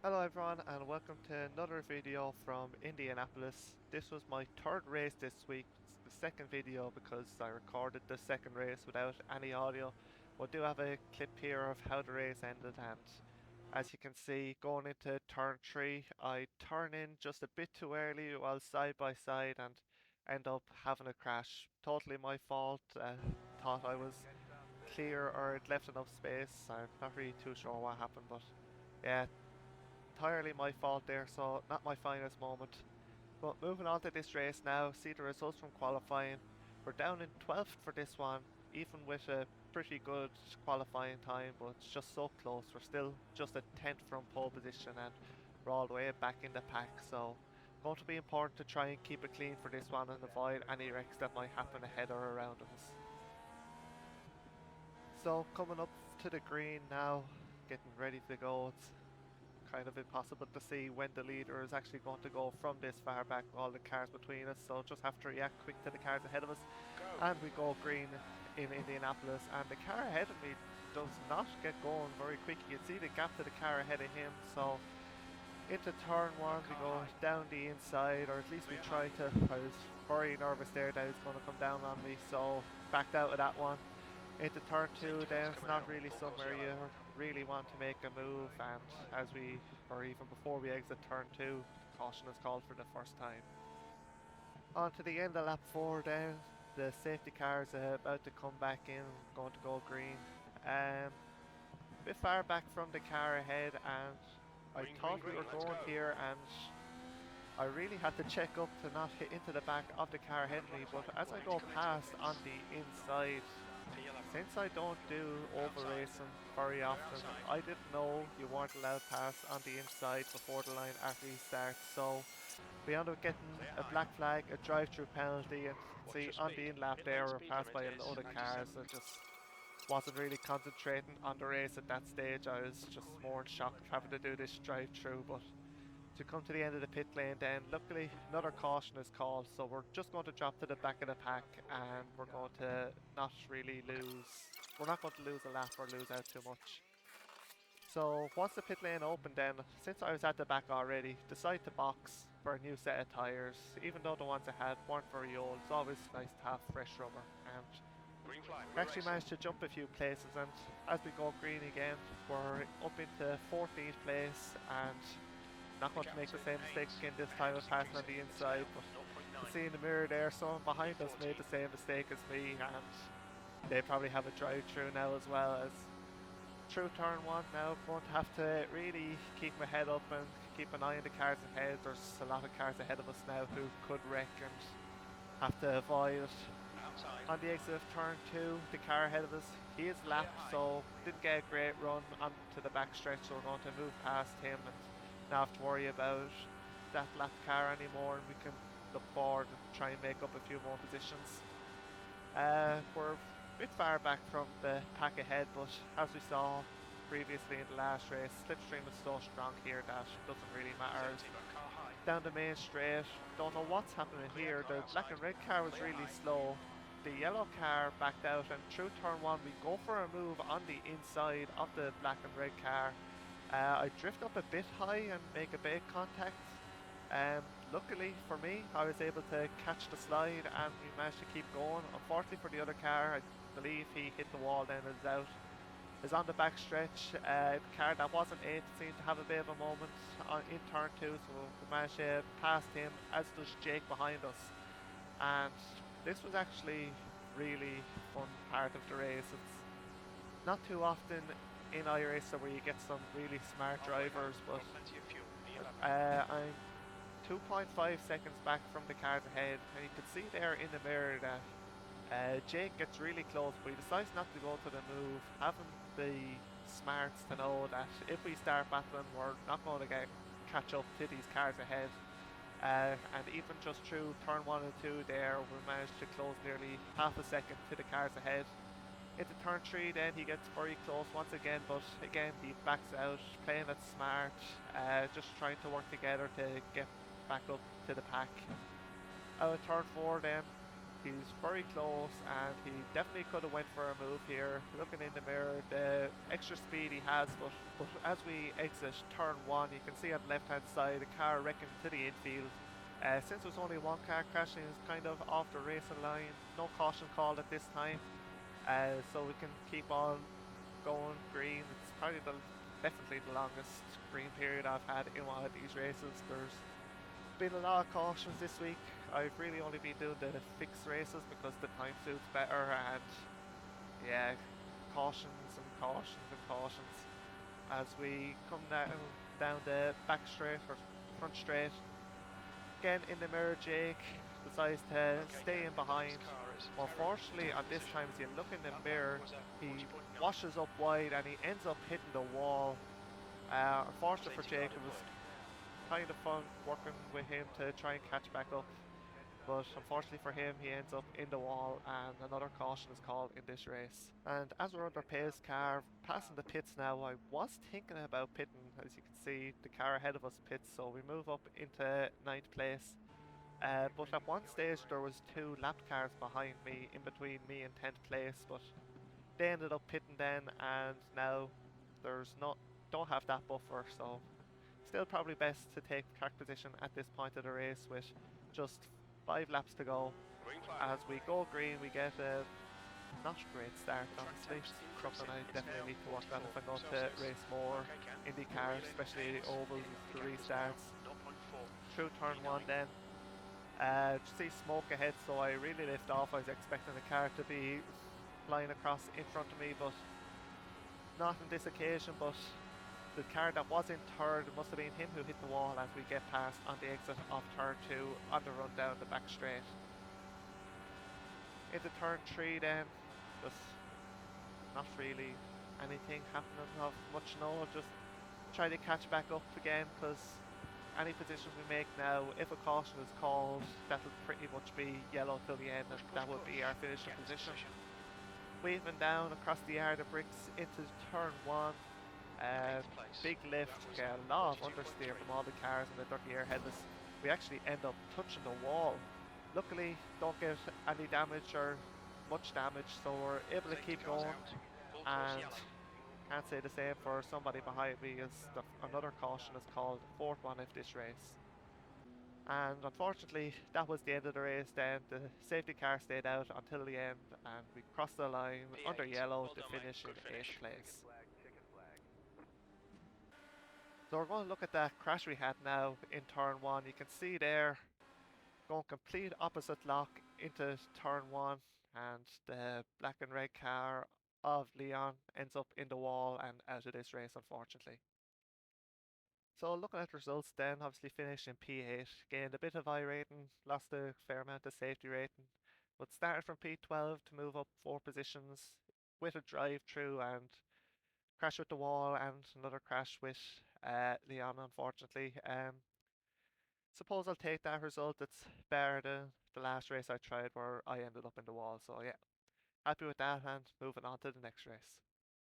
Hello everyone and welcome to another video from Indianapolis. This was my third race this week. It's the second video because I recorded the second race without any audio. But do have a clip here of how the race ended, and as you can see, going into turn 3 I turn in just a bit too early while side by side and end up having a crash. Totally my fault. Thought I was clear or it left enough space. I'm not really too sure what happened, but yeah, entirely my fault there, so not my finest moment. But moving on to this race now, see the results from qualifying. We're down in 12th for this one, even with a pretty good qualifying time, but it's just so close. We're still just a 10th from pole position and we're all the way back in the pack, so going to be important to try and keep it clean for this one and avoid any wrecks that might happen ahead or around us. So coming up to the green now, getting ready to go. It's kind of impossible to see when the leader is actually going to go from this far back with all the cars between us, so just have to react quick to the cars ahead of us. And we go green in Indianapolis, and the car ahead of me does not get going very quick. You can see the gap to the car ahead of him, so into turn 1 we go down the inside, or at least we try to. I was very nervous there that he was going to come down on me, so backed out of that one. Into turn 2 then, it's not really somewhere you really want to make a move, and as we, or even before we exit turn 2, caution is called for the first time. On to the end of lap 4 then, the safety car is about to come back in, going to go green. A bit far back from the car ahead, and I thought we were going here, and I really had to check up to not hit into the back of the car ahead of me, but as I go past on the inside, since I don't do over racing very often, I didn't know you weren't allowed pass on the inside before the line actually starts, so we ended up getting a black flag, a drive-through penalty, and see on the in-lap there we were passed by a load of cars. I just wasn't really concentrating on the race at that stage. I was just more in shock having to do this drive-through, but to come to the end of the pit lane then, luckily another caution is called, so we're just going to drop to the back of the pack and we're going to not really lose, we're not going to lose a lap or lose out too much. So once the pit lane opened then, since I was at the back already, decided to box for a new set of tyres. Even though the ones I had weren't very old, it's always nice to have fresh rubber, and actually managed to jump a few places, and as we go green again, we're up into 14th place, and not going to make the same mistake again this time of passing on the inside, but you see in the mirror there, someone behind us made the same mistake as me, and they probably have a drive-through now as well. As through turn 1 now, going to have to really keep my head up and keep an eye on the cars ahead. There's a lot of cars ahead of us now who could wreck and have to avoid it. On the exit of turn 2, the car ahead of us, he is lapped, so didn't get a great run onto the back stretch, so we're going to move past him and not have to worry about that lap car anymore, and we can look forward and try and make up a few more positions. We're a bit far back from the pack ahead, but as we saw previously in the last race, slipstream is so strong here that it doesn't really matter. Down the main straight, don't know what's happening here. The black and red car was really slow. The yellow car backed out, and through turn 1 we go for a move on the inside of the black and red car. I drift up a bit high and make a big contact. Luckily for me, I was able to catch the slide and we managed to keep going. Unfortunately for the other car, I believe he hit the wall then and is out. Is on the back stretch. The car that wasn't 8 seemed to have a bit of a moment in turn 2, so we managed to pass him, as does Jake behind us. And this was actually really fun part of the race. It's not too often in iRacing where you get some really smart drivers, but I'm 2.5 seconds back from the cars ahead, and you can see there in the mirror that Jake gets really close, but he decides not to go to the move, having the smarts to know that if we start battling, we're not going to catch up to these cars ahead. And even just through turn 1 and 2 there, we managed to close nearly half a second to the cars ahead. Into turn 3 then he gets very close once again, but again he backs out, playing it smart, just trying to work together to get back up to the pack. Out of turn 4 then, He's very close, and he definitely could have went for a move here. Looking in the mirror, the extra speed he has, but as we exit turn one, you can see on the left-hand side a car wrecking to the infield. Since there's only one car crashing, it's kind of off the racing line. No caution called at this time, so we can keep on going green. It's probably definitely the longest green period I've had in one of these races. There's been a lot of cautions this week. I've really only been doing the fixed races because the time suits better, and yeah, cautions and cautions and cautions as we come down the back straight or front straight. Again in the mirror, Jake decides to stay in behind. Unfortunately, on this time, as you look in the mirror, he washes up wide and he ends up hitting the wall. Unfortunately for Jake, it was kind of fun working with him to try and catch back up. But unfortunately for him, he ends up in the wall, and another caution is called in this race. And as we're under pace car, passing the pits now, I was thinking about pitting. As you can see, the car ahead of us pits, so we move up into ninth place. But at one stage, there was two lap cars behind me, in between me and 10th place, but they ended up pitting then, and now there's not don't have that buffer, so still probably best to take track position at this point of the race with just 5 laps to go. As we go green, we get a not great start, honestly. Something I definitely need to work on if I'm going to race more IndyCar, especially the ovals, the restarts. Through turn one then. See smoke ahead, so I really lift off. I was expecting the car to be flying across in front of me, but not on this occasion. But the car that was in third, it must have been him who hit the wall as we get past on the exit of turn 2 on the run down the back straight. Into turn 3 then, just not really anything happening of much note, just try to catch back up again, because any position we make now, if a caution is called, that'll pretty much be yellow till the end, and that would be our finishing position. Weaving down across the yard of bricks into turn 1. Big lift, get a lot of understeer from all the cars in the dirty air headless. We actually end up touching the wall. Luckily, don't get any damage or much damage, so we're able to keep going. And can't say the same for somebody behind me, as another caution is called, fourth one of this race. And unfortunately, that was the end of the race then. The safety car stayed out until the end, and we crossed the line under yellow to finish in 8th place. So we're going to look at that crash we had now in turn 1. You can see there, going complete opposite lock into turn 1, and the black and red car of Leon ends up in the wall and out of this race, unfortunately. So looking at results then, obviously finished in P8, gained a bit of iRating, lost a fair amount of safety rating, but started from P12 to move up 4 positions with a drive through and crash with the wall and another crash with Leon, unfortunately. Suppose I'll take that result. It's better than the last race I tried where I ended up in the wall. So yeah, happy with that, and moving on to the next race.